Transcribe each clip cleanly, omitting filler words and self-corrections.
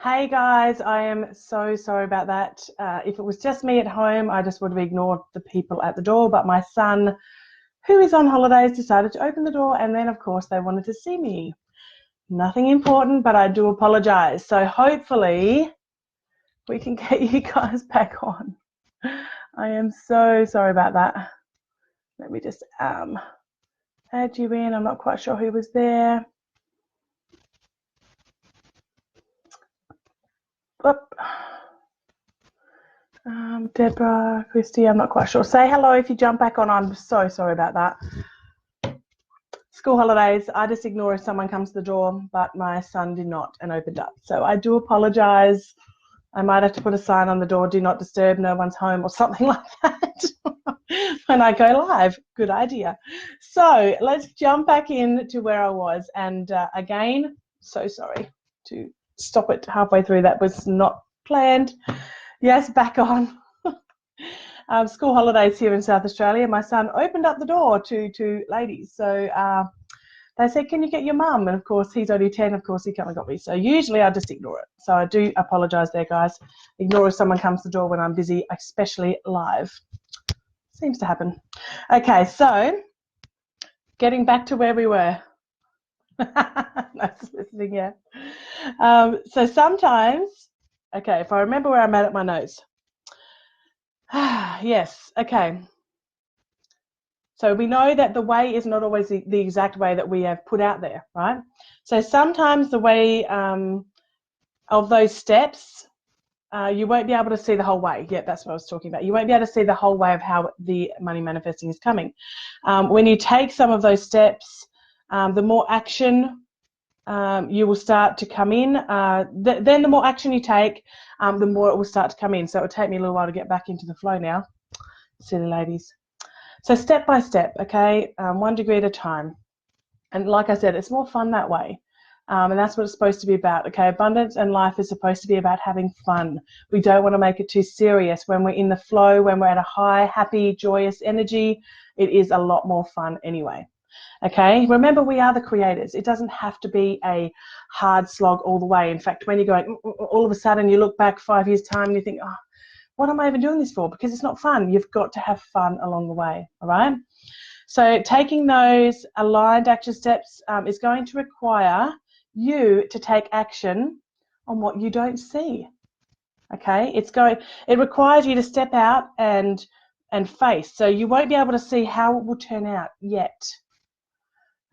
Hey guys, I am so sorry about that. If it was just me at home, I just would have ignored the people at the door, but my son, who is on holidays, decided to open the door, and then of course they wanted to see me. Nothing important, but I do apologize. So hopefully we can get you guys back on. I am so sorry about that. Let me just add you in. I'm not quite sure who was there. Oop. Deborah, Christy, I'm not quite sure. Say hello if you jump back on. I'm so sorry about that. School holidays, I just ignore if someone comes to the door, but my son did not and opened up. So I do apologize. I might have to put a sign on the door, do not disturb, no one's home, or something like that when I go live. Good idea. So let's jump back in to where I was. And again, so sorry to stop it halfway through. That was not planned. Yes, back on. School holidays here in South Australia. My son opened up the door to two ladies. So they said, can you get your mum? And of course, he's only 10. Of course, he come and got me. So usually I just ignore it. So I do apologise there, guys. Ignore if someone comes to the door when I'm busy, especially live. Seems to happen. Okay, so getting back to where we were. Nice listening, yeah. So sometimes, okay, if I remember where I'm at my notes. Yes, okay. So we know that the way is not always the exact way that we have put out there, right? So sometimes the way of those steps, you won't be able to see the whole way. Yeah, that's what I was talking about. You won't be able to see the whole way of how the money manifesting is coming. When you take some of those steps, the more action you will start to come in. Then the more action you take, the more it will start to come in. So it will take me a little while to get back into the flow now. Silly ladies. So step by step, okay, 1 degree at a time. And like I said, it's more fun that way. And that's what it's supposed to be about, okay? Abundance and life is supposed to be about having fun. We don't want to make it too serious. When we're in the flow, when we're at a high, happy, joyous energy, it is a lot more fun anyway. Okay, remember we are the creators. It doesn't have to be a hard slog all the way. In fact, when you're going, all of a sudden you look back 5 years' time and you think, oh, what am I even doing this for? Because it's not fun. You've got to have fun along the way, all right? So taking those aligned action steps is going to require you to take action on what you don't see, okay? It requires you to step out and face. So you won't be able to see how it will turn out yet.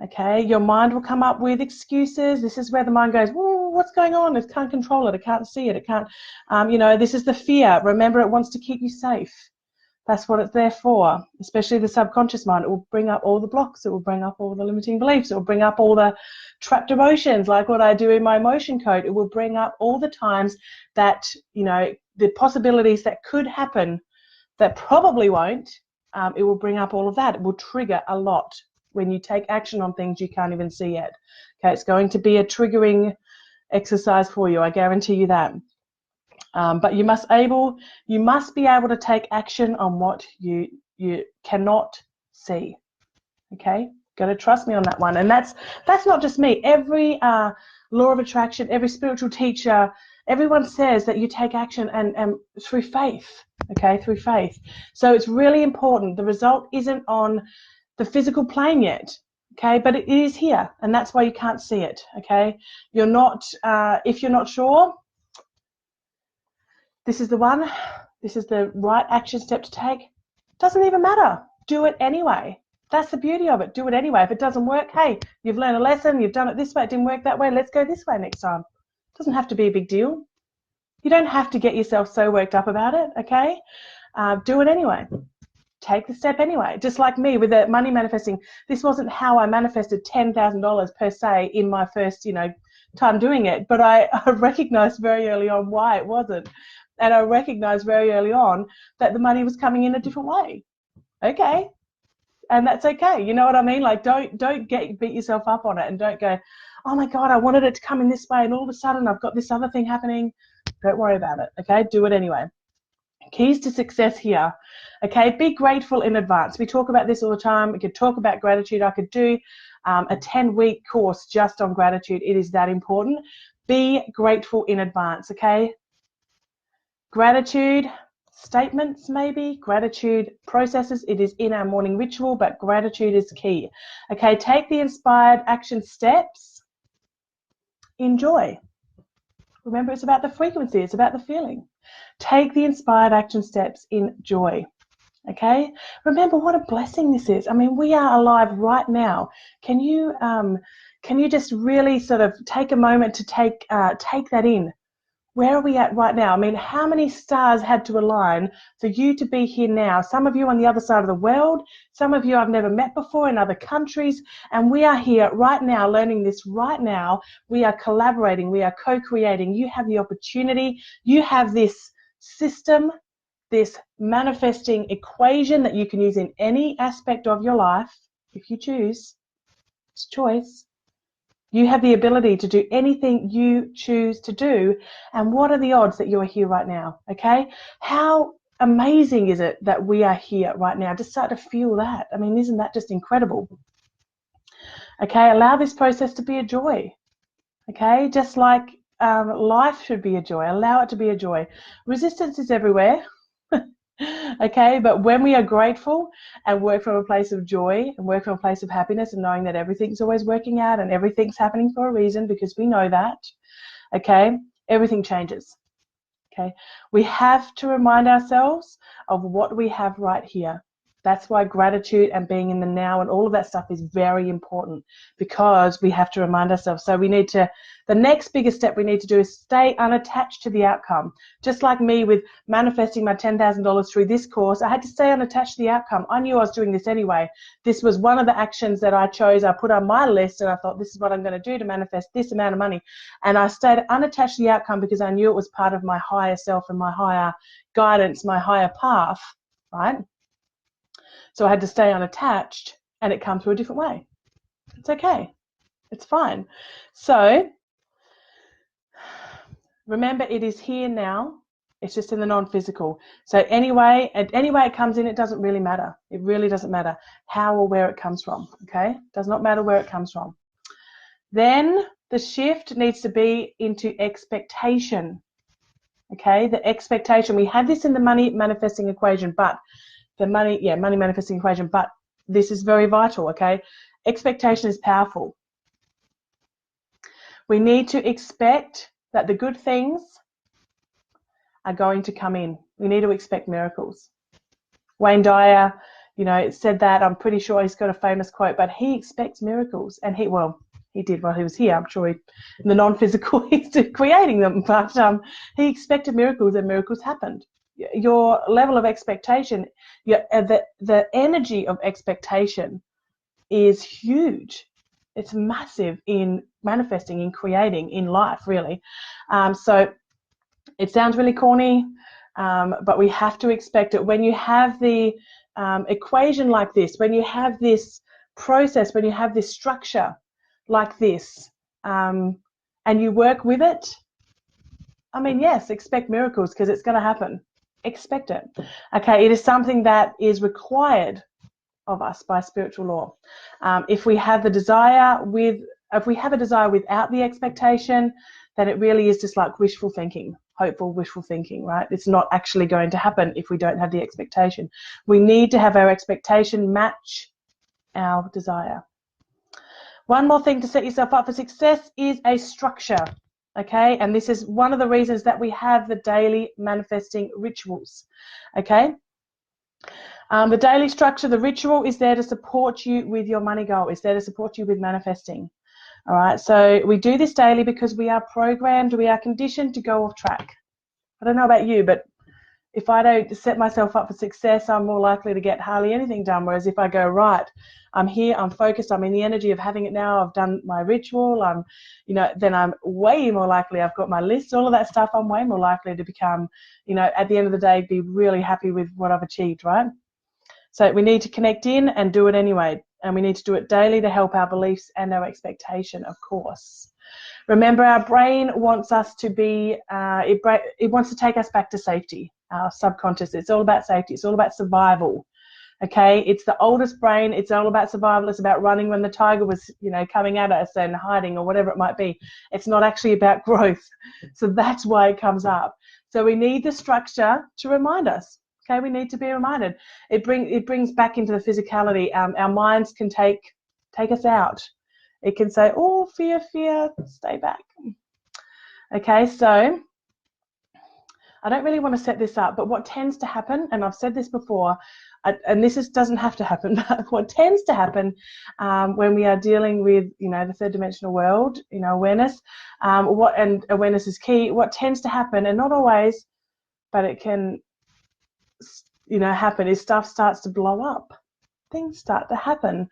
Okay, your mind will come up with excuses. This is where the mind goes, whoa, what's going on? It can't control it. It can't see it. It can't, this is the fear. Remember, it wants to keep you safe. That's what it's there for, especially the subconscious mind. It will bring up all the blocks. It will bring up all the limiting beliefs. It will bring up all the trapped emotions, like what I do in my emotion code. It will bring up all the times that, the possibilities that could happen that probably won't. It will bring up all of that. It will trigger a lot when you take action on things you can't even see yet. Okay, it's going to be a triggering exercise for you, I guarantee you that. But you must be able to take action on what you cannot see. Okay, got to trust me on that one. And that's not just me. Every law of attraction, every spiritual teacher, everyone says that you take action and through faith. Okay, through faith. So it's really important. The result isn't on the physical plane yet, okay, but it is here, and that's why you can't see it, okay? You're not, if you're not sure, this is the one, this is the right action step to take. Doesn't even matter. Do it anyway. That's the beauty of it. Do it anyway. If it doesn't work, hey, you've learned a lesson, you've done it this way, it didn't work that way, let's go this way next time. It doesn't have to be a big deal. You don't have to get yourself so worked up about it, okay? Do it anyway. Take the step anyway. Just like me with the money manifesting, this wasn't how I manifested $10,000 per se in my first, time doing it, but I recognized very early on why it wasn't. And I recognized very early on that the money was coming in a different way. Okay. And that's okay. You know what I mean? Like, don't beat yourself up on it, and don't go, oh my God, I wanted it to come in this way, and all of a sudden I've got this other thing happening. Don't worry about it. Okay. Do it anyway. Keys to success here. Okay, be grateful in advance. We talk about this all the time. We could talk about gratitude. I could do a 10-week course just on gratitude. It is that important. Be grateful in advance, okay? Gratitude statements, maybe, gratitude processes. It is in our morning ritual, but gratitude is key. Okay, take the inspired action steps. Enjoy. Remember, it's about the frequency, it's about the feeling. Take the inspired action steps in joy. Okay, remember what a blessing this is. I mean, we are alive right now. Can you just really sort of take a moment to take that in? Where are we at right now? I mean, how many stars had to align for you to be here now? Some of you on the other side of the world, some of you I've never met before in other countries, and we are here right now learning this right now. We are collaborating, we are co-creating. You have the opportunity, you have this system, this manifesting equation that you can use in any aspect of your life if you choose. It's choice. You have the ability to do anything you choose to do. And what are the odds that you're here right now? Okay? How amazing is it that we are here right now? Just start to feel that. I mean, isn't that just incredible? Okay? Allow this process to be a joy. Okay? Just like life should be a joy. Allow it to be a joy. Resistance is everywhere. Okay, but when we are grateful and work from a place of joy and work from a place of happiness and knowing that everything's always working out and everything's happening for a reason, because we know that, okay, everything changes. Okay, we have to remind ourselves of what we have right here. That's why gratitude and being in the now and all of that stuff is very important, because we have to remind ourselves. So we need to, the next biggest step we need to do is stay unattached to the outcome. Just like me with manifesting my $10,000 through this course, I had to stay unattached to the outcome. I knew I was doing this anyway. This was one of the actions that I chose. I put on my list and I thought, this is what I'm going to do to manifest this amount of money. And I stayed unattached to the outcome because I knew it was part of my higher self and my higher guidance, my higher path, right? So I had to stay unattached, and it comes through a different way. It's okay. It's fine. So remember, it is here now. It's just in the non-physical. So anyway it comes in, it doesn't really matter. It really doesn't matter how or where it comes from. Okay? It does not matter where it comes from. Then the shift needs to be into expectation. Okay? The expectation. We had this in the money manifesting equation, but the money manifesting equation, but this is very vital, okay? Expectation is powerful. We need to expect that the good things are going to come in. We need to expect miracles. Wayne Dyer, said that. I'm pretty sure he's got a famous quote, but he expects miracles, and he did while he was here. I'm sure in the non-physical he's creating them, but he expected miracles, and miracles happened. Your level of expectation, the energy of expectation is huge. It's massive in manifesting, in creating, in life, really. So it sounds really corny, but we have to expect it. When you have the equation like this, when you have this process, when you have this structure like this, and you work with it, I mean, yes, expect miracles, because it's going to happen. Expect it. Okay, it is something that is required of us by spiritual law. If we have a desire without the expectation, then it really is just like wishful thinking, hopeful wishful thinking, right? It's not actually going to happen if we don't have the expectation. We need to have our expectation match our desire. One more thing to set yourself up for success is a structure. Okay, and this is one of the reasons that we have the daily manifesting rituals. Okay, the daily structure, the ritual is there to support you with your money goal. It's there to support you with manifesting. All right, so we do this daily because we are programmed, we are conditioned to go off track. I don't know about you, but if I don't set myself up for success, I'm more likely to get hardly anything done. Whereas if I go, right, I'm here, I'm focused, I'm in the energy of having it now, I've done my ritual, then I'm way more likely, I've got my list, all of that stuff, I'm way more likely to become, at the end of the day, be really happy with what I've achieved, right? So we need to connect in and do it anyway. And we need to do it daily to help our beliefs and our expectation, of course. Remember, our brain wants us to be, it wants to take us back to safety, our subconscious. It's all about safety. It's all about survival. Okay, it's the oldest brain. It's all about survival. It's about running when the tiger was, coming at us and hiding or whatever it might be. It's not actually about growth. So that's why it comes up. So we need the structure to remind us. Okay, we need to be reminded. It brings back into the physicality. Our minds can take us out. It can say, oh, fear, stay back. Okay, so I don't really want to set this up, but what tends to happen, and I've said this before, and this doesn't have to happen, but what tends to happen when we are dealing with, the third dimensional world, awareness, and awareness is key. What tends to happen, and not always, but it can, happen, is stuff starts to blow up. Things start to happen.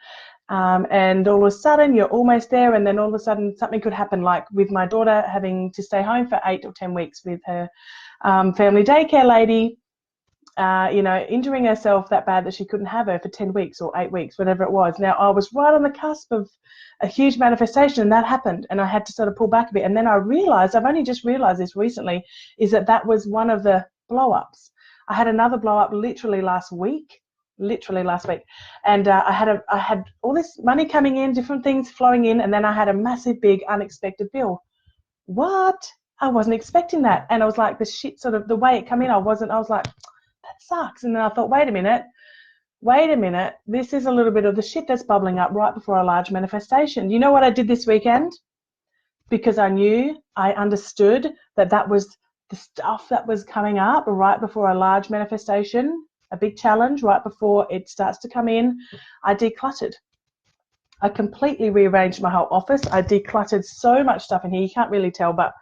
And all of a sudden you're almost there, and then all of a sudden something could happen, like with my daughter having to stay home for 8 or 10 weeks with her family daycare lady, injuring herself that bad that she couldn't have her for 10 weeks or 8 weeks, whatever it was. Now, I was right on the cusp of a huge manifestation, and that happened, and I had to sort of pull back a bit. And then I realized, I've only just realized this recently, is that was one of the blow-ups. I had another blow-up literally last week, and I had all this money coming in, different things flowing in, and then I had a massive, big, unexpected bill. What? I wasn't expecting that. And I was like, the way it came in, I was like, that sucks. And then I thought, wait a minute, this is a little bit of the shit that's bubbling up right before a large manifestation. You know what I did this weekend? Because I understood that was the stuff that was coming up right before a large manifestation, a big challenge, right before it starts to come in. I decluttered. I completely rearranged my whole office. I decluttered so much stuff in here. You can't really tell, but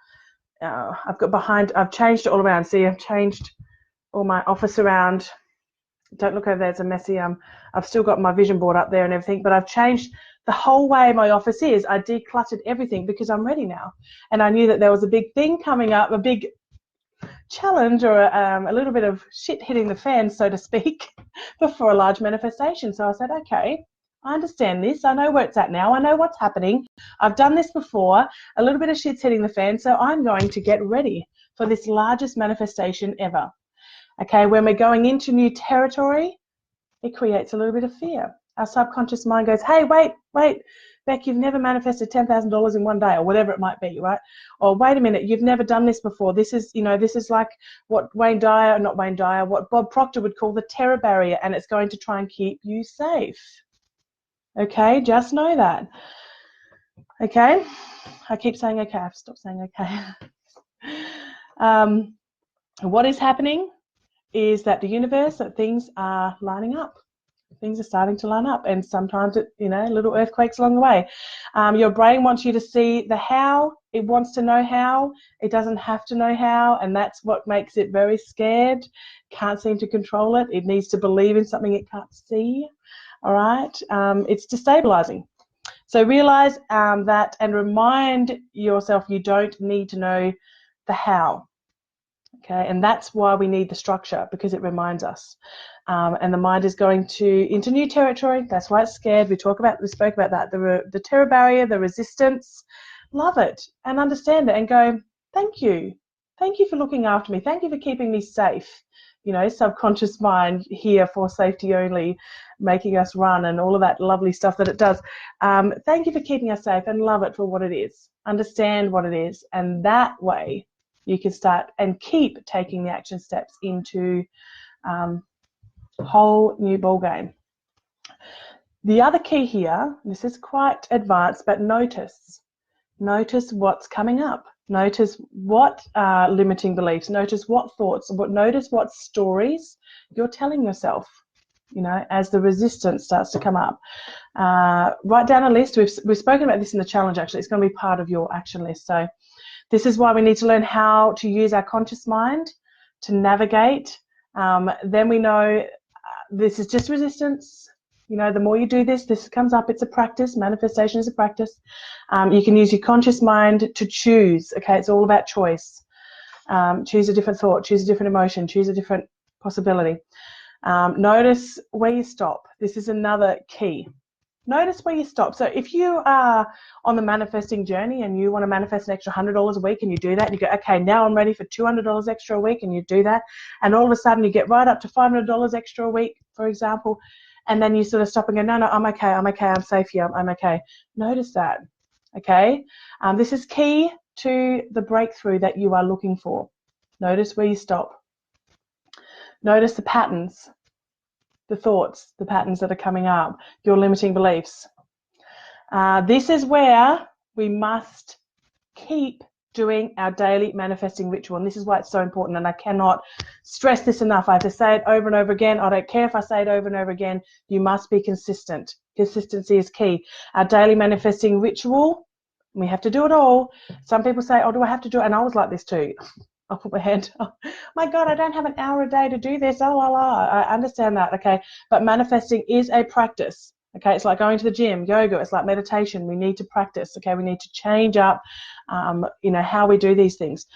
I've changed it all around. See, I've changed all my office around. Don't look over there, it's a messy. I've still got my vision board up there and everything, but I've changed the whole way my office is. I decluttered everything because I'm ready now. And I knew that there was a big thing coming up, a big challenge, or a little bit of shit hitting the fan, so to speak, before a large manifestation. So I said, okay, I understand this. I know where it's at now. I know what's happening. I've done this before. A little bit of shit's hitting the fan, so I'm going to get ready for this largest manifestation ever. Okay, when we're going into new territory, it creates a little bit of fear. Our subconscious mind goes, hey, wait, Beck, you've never manifested $10,000 in one day, or whatever it might be, right? Or wait a minute, you've never done this before. This is like what what Bob Proctor would call the terror barrier, and it's going to try and keep you safe. Okay, just know that. Okay, I keep saying okay. I've stopped saying okay. What is happening is that the universe, that things are lining up. Things are starting to line up, and sometimes little earthquakes along the way. Your brain wants you to see the how. It wants to know how. It doesn't have to know how, and that's what makes it very scared. Can't seem to control it. It needs to believe in something it can't see. All right, it's destabilizing. So realize that, and remind yourself you don't need to know the how. Okay, and that's why we need the structure, because it reminds us. And the mind is going into new territory. That's why it's scared. We spoke about that. The terror barrier, the resistance. Love it and understand it and go, thank you for looking after me. Thank you for keeping me safe. Subconscious mind here for safety only, making us run and all of that lovely stuff that it does. Thank you for keeping us safe, and love it for what it is. Understand what it is, and that way you can start and keep taking the action steps into a whole new ball game. The other key here, this is quite advanced, but notice what's coming up. Notice what limiting beliefs, notice what thoughts, notice what stories you're telling yourself, as the resistance starts to come up. Write down a list. We've spoken about this in the challenge, actually. It's going to be part of your action list. So this is why we need to learn how to use our conscious mind to navigate. Then we know this is just resistance. The more you do this comes up. It's a practice. Manifestation is a practice. You can use your conscious mind to choose. Okay, it's all about choice. Choose a different thought, choose a different emotion, choose a different possibility. Notice where you stop. This is another key. Notice where you stop. So if you are on the manifesting journey and you want to manifest an extra $100 a week and you do that and you go, okay, now I'm ready for $200 extra a week, and you do that, and all of a sudden you get right up to $500 extra a week, for example, and then you sort of stop and go, no, I'm okay, I'm safe here, I'm okay. Notice that, okay? This is key to the breakthrough that you are looking for. Notice where you stop. Notice the patterns, the thoughts, the patterns that are coming up, your limiting beliefs. This is where we must keep doing our daily manifesting ritual, and this is why it's so important, and I cannot stress this enough. I have to say it over and over again. I don't care if I say it over and over again. You must be consistent. Consistency is key. Our daily manifesting ritual, we have to do it all. Some people say, oh, do I have to do it? And I was like this too. I'll put my hand up. My God, I don't have an hour a day to do this. Oh, I understand that, okay? But manifesting is a practice, okay? It's like going to the gym, yoga. It's like meditation. We need to practice, okay? We need to change up, you know, how we do these things.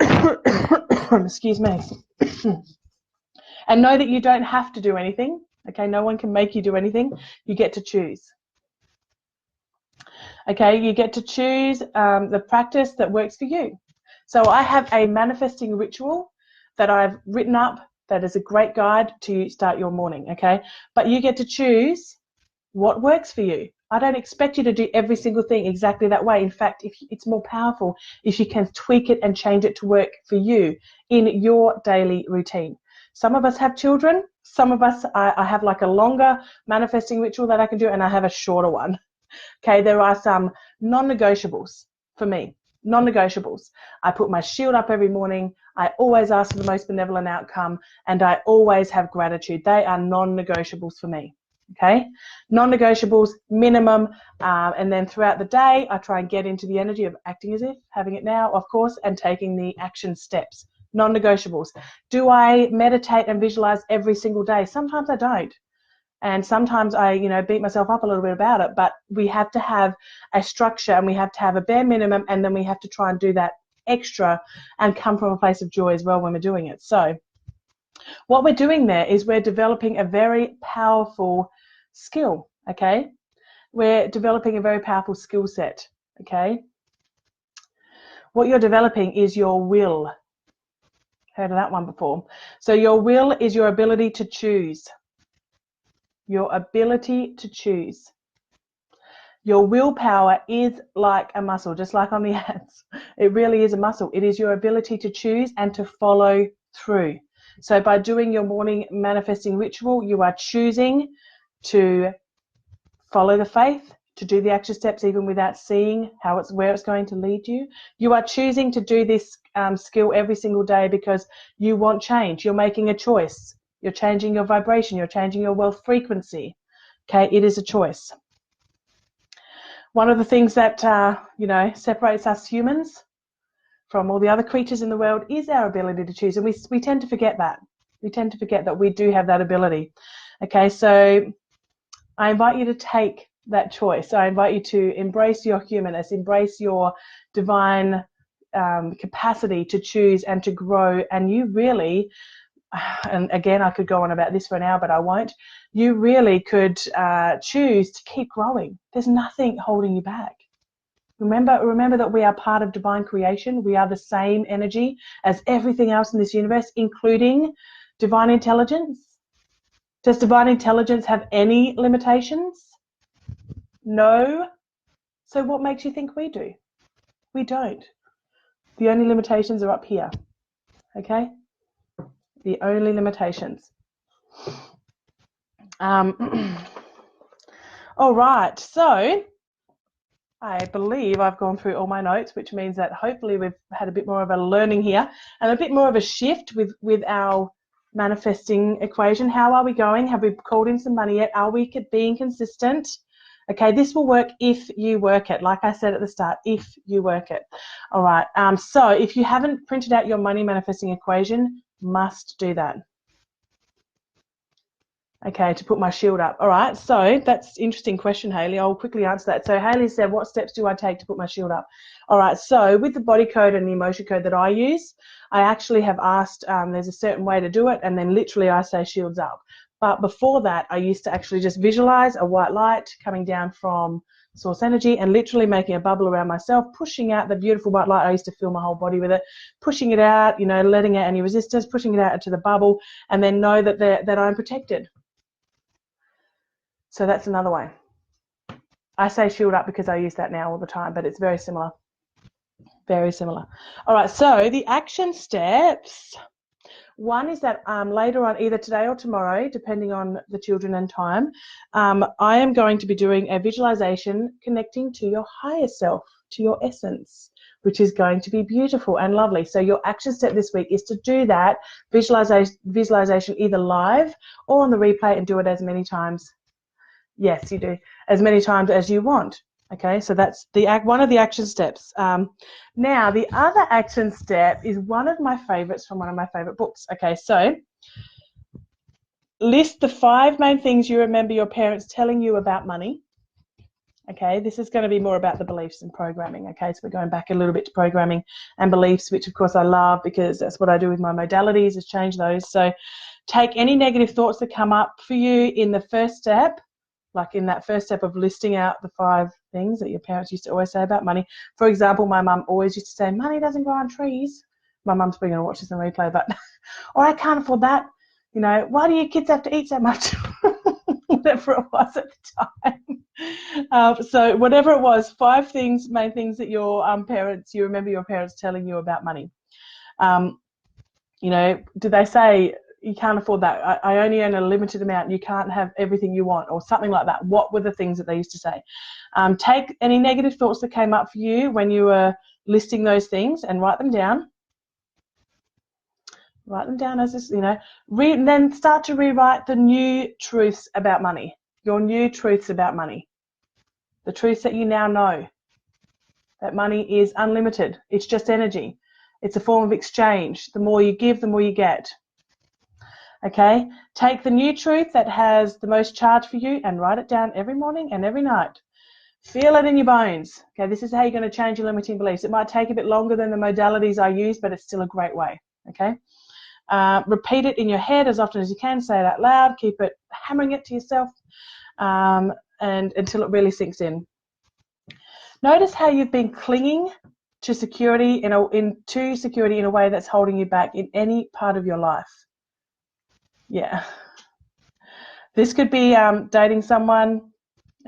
Excuse me. And know that you don't have to do anything, okay? No one can make you do anything. You get to choose. Okay, you get to choose the practice that works for you. So I have a manifesting ritual that I've written up that is a great guide to start your morning, okay? But you get to choose what works for you. I don't expect you to do every single thing exactly that way. In fact, it's more powerful if you can tweak it and change it to work for you in your daily routine. Some of us have children. Some of us, I have like a longer manifesting ritual that I can do, and I have a shorter one. Okay, there are some non-negotiables for me. Non-negotiables. I put my shield up every morning. I always ask for the most benevolent outcome, and I always have gratitude. They are non-negotiables for me. Okay, non-negotiables, minimum, and then throughout the day, I try and get into the energy of acting as if, having it now, of course, and taking the action steps. Non-negotiables. Do I meditate and visualize every single day? Sometimes I don't. And sometimes I, you know, beat myself up a little bit about it, but we have to have a structure, and we have to have a bare minimum, and then we have to try and do that extra and come from a place of joy as well when we're doing it. So what we're doing there is we're developing a very powerful skill, okay? We're developing a very powerful skill set, okay? What you're developing is your will. Heard of that one before? So your will is your ability to choose. Your ability to choose. Your willpower is like a muscle, just like on the ads. It really is a muscle. It is your ability to choose and to follow through. So by doing your morning manifesting ritual, you are choosing to follow the faith, to do the action steps even without seeing where it's going to lead you. You are choosing to do this skill every single day because you want change. You're making a choice. You're changing your vibration. You're changing your wealth frequency. Okay, it is a choice. One of the things that you know, separates us humans from all the other creatures in the world is our ability to choose, and we tend to forget that. We tend to forget that we do have that ability. Okay, so I invite you to take that choice. I invite you to embrace your humanness, embrace your divine capacity to choose and to grow, and you really, and again, I could go on about this for an hour, but I won't. You really could choose to keep growing. There's nothing holding you back. Remember that we are part of divine creation. We are the same energy as everything else in this universe, including divine intelligence. Does divine intelligence have any limitations? No. So what makes you think we do? We don't. The only limitations are up here. Okay? The only limitations. All right, so I believe I've gone through all my notes, which means that hopefully we've had a bit more of a learning here and a bit more of a shift with our manifesting equation. How are we going? Have we called in some money yet? Are we being consistent? Okay, this will work if you work it. Like I said at the start, if you work it. All right, so if you haven't printed out your money manifesting equation, must do that. Okay, to put my shield up. All right, so that's an interesting question, Hayley. I'll quickly answer that. So Hayley said, what steps do I take to put my shield up? All right, so with the body code and the emotion code that I use, I actually have asked, there's a certain way to do it, and then literally I say shields up. But before that, I used to actually just visualize a white light coming down from source energy and literally making a bubble around myself, pushing out the beautiful white light. I used to fill my whole body with it, pushing it out, you know, letting out any resistance, pushing it out into the bubble, and then know that I'm protected. So that's another way. I say shield up because I use that now all the time, but it's very similar. Very similar. All right, so the action steps. One is that later on, either today or tomorrow, depending on the children and time, I am going to be doing a visualization connecting to your higher self, to your essence, which is going to be beautiful and lovely. So your action step this week is to do that visualization either live or on the replay, and do it as many times. Yes, you do, as many times as you want. Okay, so that's one of the action steps. Now, the other action step is one of my favorites from one of my favorite books. Okay, so list the 5 main things you remember your parents telling you about money. Okay, this is going to be more about the beliefs and programming. Okay, so we're going back a little bit to programming and beliefs, which of course I love because that's what I do with my modalities, is change those. So take any negative thoughts that come up for you in the first step, like in that first step of listing out the 5 things that your parents used to always say about money. For example, my mum always used to say, money doesn't grow on trees. My mum's probably going to watch this in replay, but, or I can't afford that. You know, why do your kids have to eat so much? Whatever it was at the time. So whatever it was, 5 things, main things that your parents, you remember your parents telling you about money. You know, did they say, you can't afford that, I only earn a limited amount, you can't have everything you want, or something like that? What were the things that they used to say? Take any negative thoughts that came up for you when you were listing those things and write them down. Write them down as this, you know, then start to rewrite the new truths about money, your new truths about money, the truths that you now know, that money is unlimited, it's just energy, it's a form of exchange. The more you give, the more you get. Okay, take the new truth that has the most charge for you and write it down every morning and every night. Feel it in your bones. Okay, this is how you're going to change your limiting beliefs. It might take a bit longer than the modalities I use, but it's still a great way. Okay, repeat it in your head as often as you can. Say it out loud. Keep it hammering it to yourself, and until it really sinks in. Notice how you've been clinging to security in a way that's holding you back in any part of your life. Yeah, this could be dating someone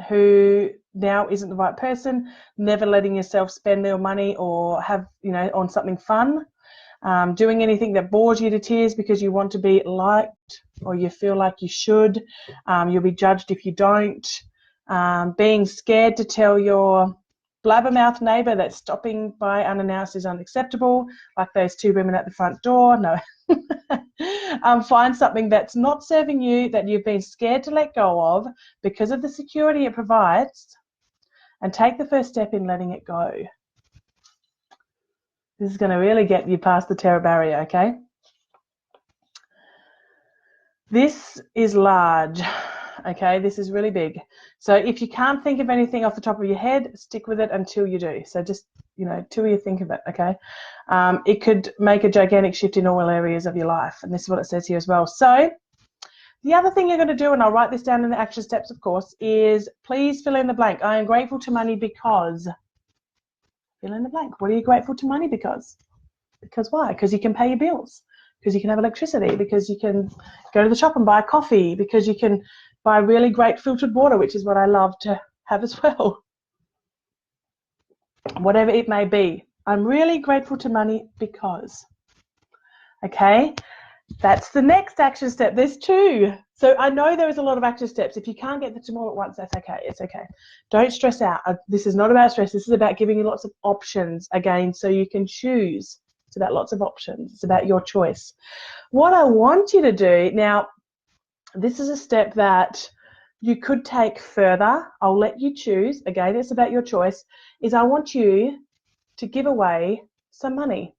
who now isn't the right person, never letting yourself spend your money or have, you know, on something fun, doing anything that bores you to tears because you want to be liked or you feel like you should. You'll be judged if you don't. Being scared to tell your blabbermouth neighbour that stopping by unannounced is unacceptable, like those 2 women at the front door. No. Find something that's not serving you, that you've been scared to let go of because of the security it provides, and take the first step in letting it go. This is going to really get you past the terror barrier, okay? This is large, okay? This is really big. So if you can't think of anything off the top of your head, stick with it until you do. So just, you know, till you think of it, okay? It could make a gigantic shift in all areas of your life, and this is what it says here as well. So the other thing you're going to do, and I'll write this down in the action steps, of course, is please fill in the blank. I am grateful to money because, fill in the blank. What are you grateful to money because? Because why? Because you can pay your bills, because you can have electricity, because you can go to the shop and buy coffee, because you can buy really great filtered water, which is what I love to have as well. Whatever it may be, I'm really grateful to money because. Okay, that's the next action step. There's 2. So I know there is a lot of action steps. If you can't get them all at once, that's okay. It's okay. Don't stress out. This is not about stress. This is about giving you lots of options, again, so you can choose. It's about lots of options. It's about your choice. What I want you to do, now, this is a step that you could take further. I'll let you choose. Again, it's about your choice. Is I want you to give away some money.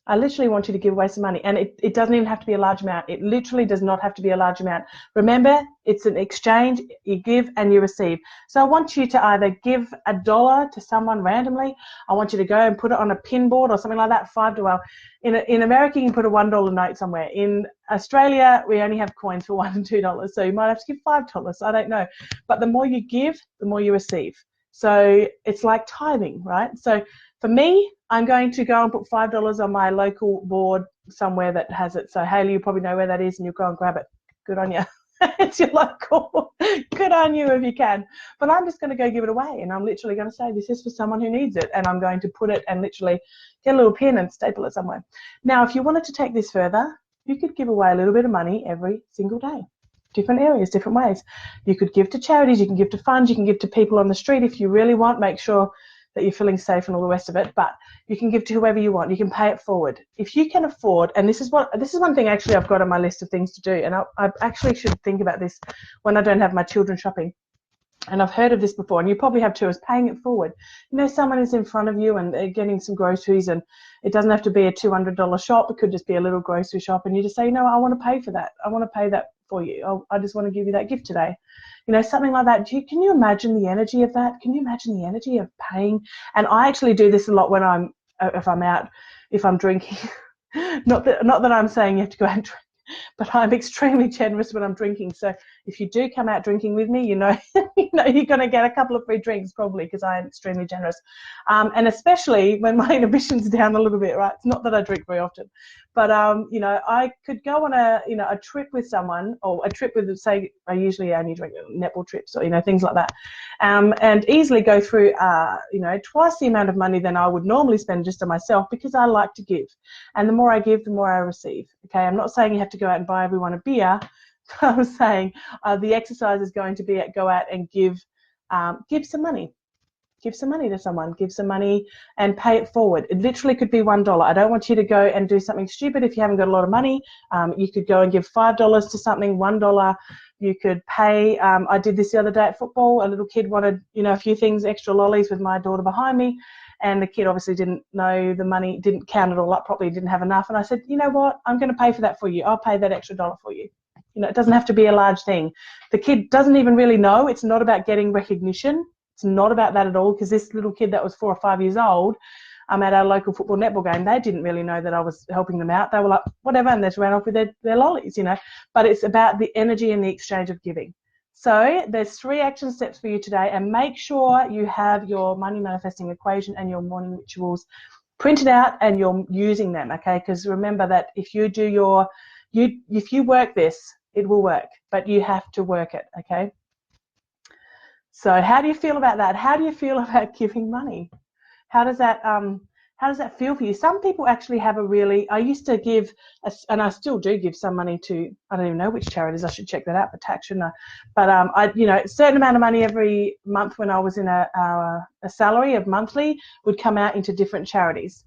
I literally want you to give away some money. And it doesn't even have to be a large amount. It literally does not have to be a large amount. Remember, it's an exchange. You give and you receive. So I want you to either give $1 to someone randomly. I want you to go and put it on a pin board or something like that, $5. In America, you can put a $1 note somewhere. In Australia, we only have coins for $1 and $2. So you might have to give $5. I don't know. But the more you give, the more you receive. So it's like tithing, right? So for me, I'm going to go and put $5 on my local board somewhere that has it. So Hayley, you probably know where that is, and you'll go and grab it. Good on you. It's your local. Good on you if you can. But I'm just going to go give it away, and I'm literally going to say this is for someone who needs it, and I'm going to put it and literally get a little pin and staple it somewhere. Now, if you wanted to take this further, you could give away a little bit of money every single day. Different areas, different ways. You could give to charities, you can give to funds, you can give to people on the street if you really want. Make sure that you're feeling safe and all the rest of it, but you can give to whoever you want. You can pay it forward. If you can afford, and this is one thing actually I've got on my list of things to do, and I actually should think about this when I don't have my children shopping. And I've heard of this before, and you probably have too, is paying it forward. You know, someone is in front of you and they're getting some groceries, and it doesn't have to be a $200 shop. It could just be a little grocery shop, and you just say, you know, I want to pay for that. I want to pay that for you. I just want to give you that gift today. You know, something like that. Can you imagine the energy of that? Can you imagine the energy of paying? And I actually do this a lot when if I'm drinking. Not that I'm saying you have to go out and drink, but I'm extremely generous when I'm drinking. So if you do come out drinking with me, you know you're going to get a couple of free drinks probably, because I am extremely generous. And especially when my inhibition's down a little bit, right? It's not that I drink very often, but you know, I could go on a trip with someone, or a trip with, say, I usually only drink netball trips, or things like that, and easily go through twice the amount of money than I would normally spend just on myself, because I like to give, and the more I give, the more I receive. Okay, I'm not saying you have to go out and buy everyone a beer. I'm saying the exercise is going to be go out and give some money. Give some money to someone. Give some money and pay it forward. It literally could be $1. I don't want you to go and do something stupid if you haven't got a lot of money. You could go and give $5 to something, $1. You could pay. I did this the other day at football. A little kid wanted, a few things, extra lollies, with my daughter behind me. And the kid obviously didn't know the money, didn't count it all up properly, didn't have enough. And I said, you know what? I'm going to pay for that for you. I'll pay that extra $1 for you. It doesn't have to be a large thing. The kid doesn't even really know. It's not about getting recognition. It's not about that at all, because this little kid that was 4 or 5 years old at our local football netball game, they didn't really know that I was helping them out. They were like, whatever, and they just ran off with their lollies, But it's about the energy and the exchange of giving. So there's 3 action steps for you today, and make sure you have your money manifesting equation and your morning rituals printed out and you're using them, okay? Because remember that if you do if you work this, it will work, but you have to work it, okay? So how do you feel about that? How do you feel about giving money? How does that feel for you? Some people actually have I used to give, and I still do give some money to, I don't even know which charities. I should check that out for tax, shouldn't I? But a certain amount of money every month when I was in a salary of monthly would come out into different charities.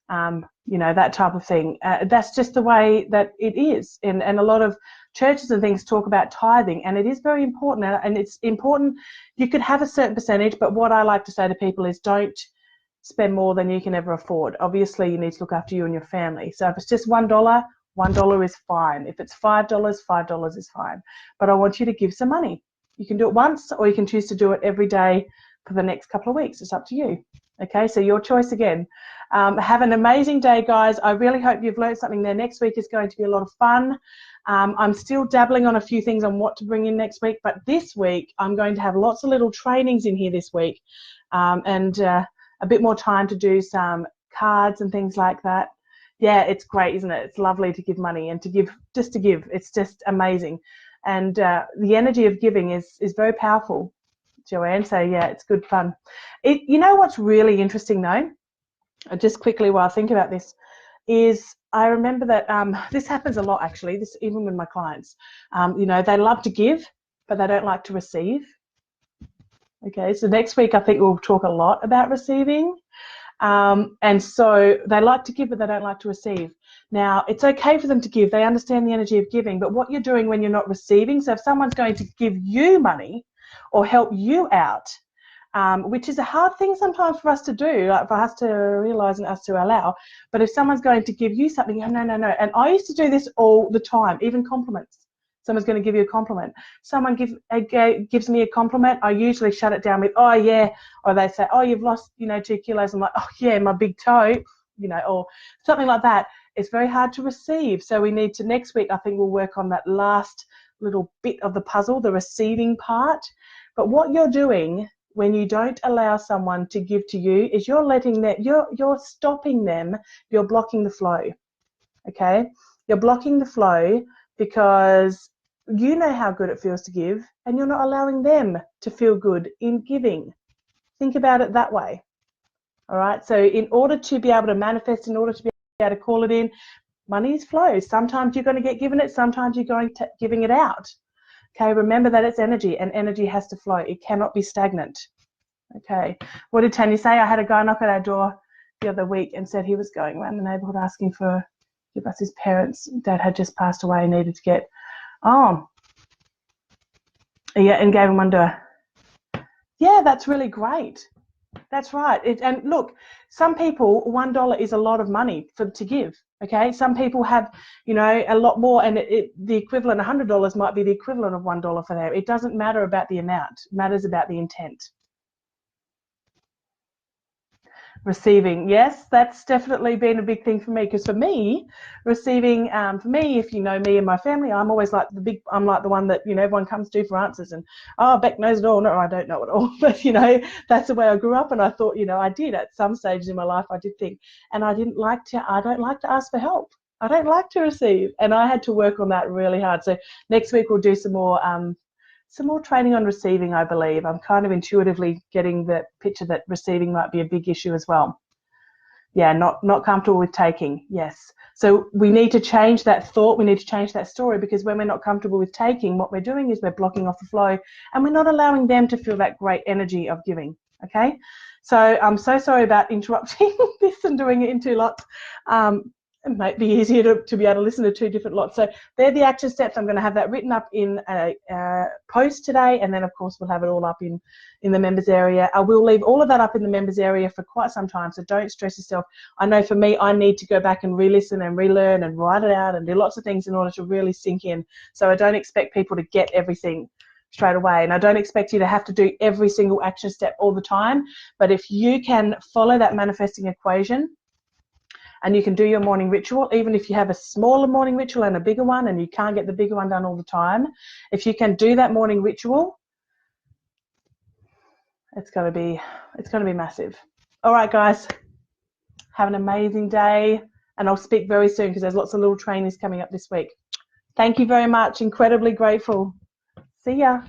That type of thing. That's just the way that it is. And a lot of churches and things talk about tithing, and it is very important. And it's important. You could have a certain percentage, but what I like to say to people is don't spend more than you can ever afford. Obviously, you need to look after you and your family. So if it's just $1, $1 is fine. If it's $5, $5 is fine. But I want you to give some money. You can do it once, or you can choose to do it every day for the next couple of weeks. It's up to you. Okay, so your choice again. Have an amazing day, guys. I really hope you've learned something there. Next week is going to be a lot of fun. I'm still dabbling on a few things on what to bring in next week, but this week I'm going to have lots of little trainings in here this week, and a bit more time to do some cards and things like that. Yeah, it's great, isn't it? It's lovely to give money and to give. It's just amazing. And the energy of giving is very powerful, Joanne. So yeah, it's good fun. You know what's really interesting though, just quickly while I think about this, is I remember that this happens a lot actually, this even with my clients. They love to give, but they don't like to receive. Okay, so next week I think we'll talk a lot about receiving. And so they like to give, but they don't like to receive. Now, it's okay for them to give. They understand the energy of giving, but what you're doing when you're not receiving, so if someone's going to give you money or help you out, which is a hard thing sometimes for us to do, like for us to realize and us to allow. But if someone's going to give you something, you go, no, no, no. And I used to do this all the time, even compliments. Someone's going to give you a compliment. Someone gives me a compliment. I usually shut it down with, oh, yeah. Or they say, oh, you've lost, 2 kilos. I'm like, oh, yeah, my big toe, or something like that. It's very hard to receive. So we need to, next week, I think we'll work on that last little bit of the puzzle, the receiving part. But what you're doing when you don't allow someone to give to you is you're letting them, you're stopping them, you're blocking the flow, okay? You're blocking the flow because you know how good it feels to give and you're not allowing them to feel good in giving. Think about it that way, all right? So in order to be able to manifest, in order to be able to call it in, money flows. Sometimes you're going to get given it, sometimes you're going to giving it out. Okay, remember that it's energy and energy has to flow. It cannot be stagnant. Okay, what did Tanya say? I had a guy knock at our door the other week and said he was going around the neighborhood asking for, give us his parents. Dad had just passed away and needed to get, yeah, and gave him $1. Yeah, that's really great. That's right. And look, some people, $1 is a lot of money to give. Okay, some people have, a lot more, and the equivalent, $100 might be the equivalent of $1 for them. It doesn't matter about the amount. It matters about the intent. Receiving, yes, that's definitely been a big thing for me, because for me, receiving, for me, if you know me and my family, I'm always like I'm like the one that, everyone comes to for answers, and, oh, Beck knows it all. No, I don't know it all, but, that's the way I grew up, and I thought, I did at some stages in my life, I did think, and I don't like to ask for help. I don't like to receive, and I had to work on that really hard. So next week we'll do some more training on receiving, I believe. I'm kind of intuitively getting the picture that receiving might be a big issue as well. Yeah, not comfortable with taking, yes. So we need to change that thought, we need to change that story, because when we're not comfortable with taking, what we're doing is we're blocking off the flow and we're not allowing them to feel that great energy of giving, okay? So I'm so sorry about interrupting this and doing it in 2 lots. It might be easier to be able to listen to 2 different lots. So they're the action steps. I'm going to have that written up in a post today, and then of course we'll have it all up in the members area. I will leave all of that up in the members area for quite some time, so don't stress yourself. I know for me, I need to go back and re-listen and relearn and write it out and do lots of things in order to really sink in. So I don't expect people to get everything straight away, and I don't expect you to have to do every single action step all the time, but if you can follow that manifesting equation, and you can do your morning ritual, even if you have a smaller morning ritual and a bigger one, and you can't get the bigger one done all the time. If you can do that morning ritual, it's going to be massive. All right, guys, have an amazing day, and I'll speak very soon because there's lots of little trainings coming up this week. Thank you very much. Incredibly grateful. See ya.